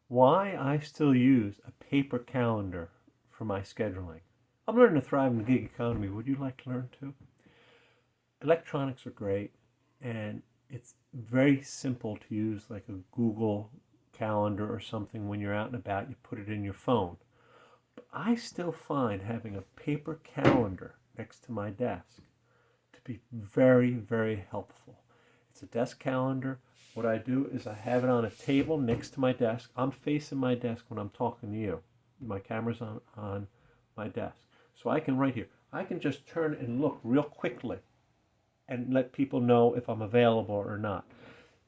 Why I still use a paper calendar for my scheduling. I'm learning to thrive in the gig economy. Would you like to learn too? Electronics are great, and it's very simple to use, like a Google Calendar or something. When you're out and about, you put it in your phone. But I still find having a paper calendar next to my desk to be very, very helpful. It's a desk calendar. What I do is I have it on a table next to my desk. I'm facing my desk when I'm talking to you. My camera's on my desk. So I can, right here, I can just turn and look real quickly and let people know if I'm available or not.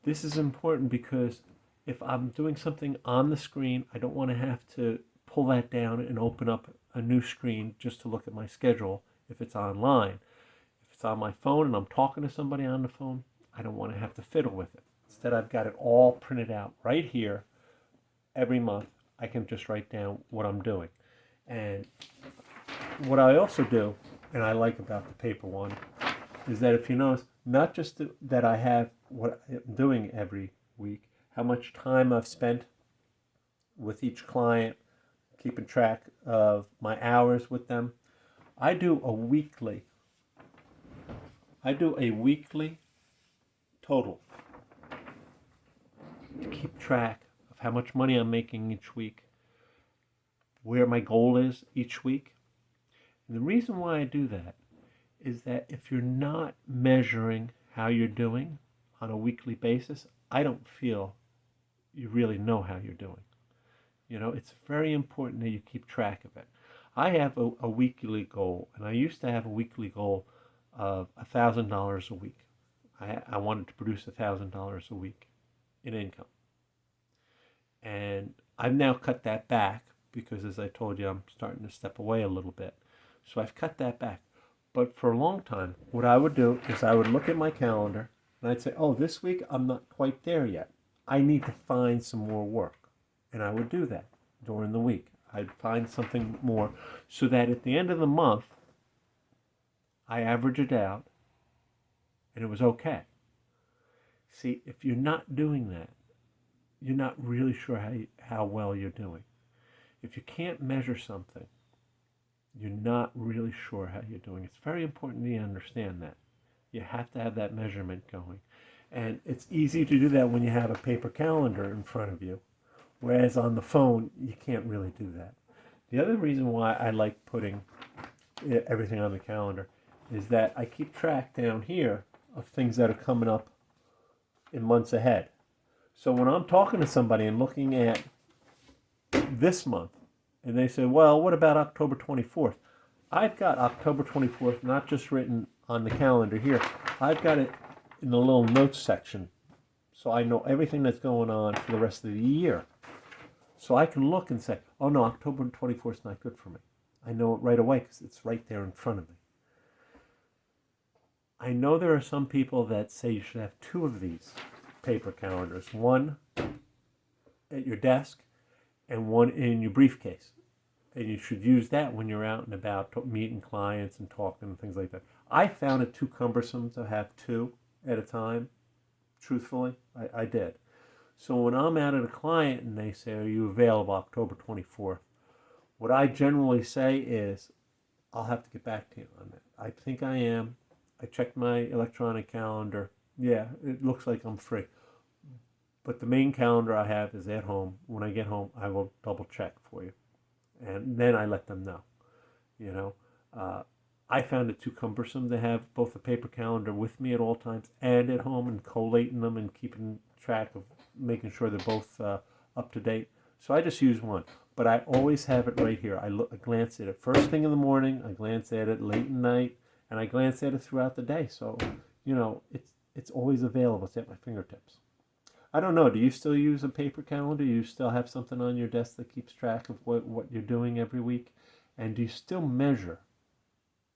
This is important because if I'm doing something on the screen, I don't want to have to pull that down and open up a new screen just to look at my schedule if it's online. If it's on my phone and I'm talking to somebody on the phone, I don't want to have to fiddle with it. Instead, I've got it all printed out right here every month. I can just write down what I'm doing. And what I also do, and I like about the paper one, is that if you notice, not just that I have what I'm doing every week, how much time I've spent with each client, keeping track of my hours with them. I do a weekly. I do a weekly total to keep track of how much money I'm making each week, where my goal is each week. And the reason why I do that is that if you're not measuring how you're doing on a weekly basis, I don't feel you really know how you're doing. It's very important that you keep track of it. I have a weekly goal, and I used to have a weekly goal of $1,000 a week. I wanted to produce $1,000 a week in income. And I've now cut that back because, as I told you, I'm starting to step away a little bit. So I've cut that back. But for a long time, what I would do is I would look at my calendar and I'd say, oh, this week I'm not quite there yet. I need to find some more work. And I would do that during the week. I'd find something more so that at the end of the month, I average it out and it was okay. See, if you're not doing that, you're not really sure how well you're doing. If you can't measure something, you're not really sure how you're doing. It's very important that you understand that. You have to have that measurement going. And it's easy to do that when you have a paper calendar in front of you, whereas on the phone, you can't really do that. The other reason why I like putting everything on the calendar is that I keep track down here of things that are coming up in months ahead. So when I'm talking to somebody and looking at this month, and they say, well, what about October 24th? I've got October 24th not just written on the calendar here, I've got it in the little notes section. So I know everything that's going on for the rest of the year. So I can look and say, oh no, October 24th is not good for me. I know it right away because it's right there in front of me. I know there are some people that say you should have two of these paper calendars, one at your desk and one in your briefcase. And you should use that when you're out and about meeting clients and talking and things like that. I found it too cumbersome to have two at a time. Truthfully, I did. So when I'm out at a client and they say, are you available October 24th? What I generally say is, I'll have to get back to you on that. I think I am. I checked my electronic calendar. Yeah, it looks like I'm free. But the main calendar I have is at home. When I get home, I will double check for you. And then I let them know, you know. I found it too cumbersome to have both a paper calendar with me at all times and at home and collating them and keeping track of making sure they're both up to date. So I just use one. But I always have it right here. I glance at it first thing in the morning, I glance at it late at night, and I glance at it throughout the day. So, it's always available. It's at my fingertips. I don't know. Do you still use a paper calendar? Do you still have something on your desk that keeps track of what you're doing every week? And do you still measure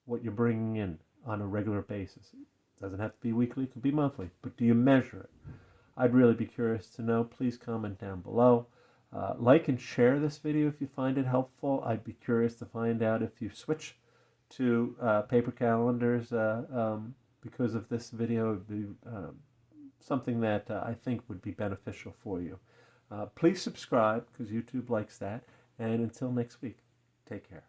what you're bringing in on a regular basis? It doesn't have to be weekly, it could be monthly, but do you measure it? I'd really be curious to know. Please comment down below. Like and share this video if you find it helpful. I'd be curious to find out if you switch to paper calendars because of this video. It would be something that I think would be beneficial for you. Please subscribe because YouTube likes that. And until next week, take care.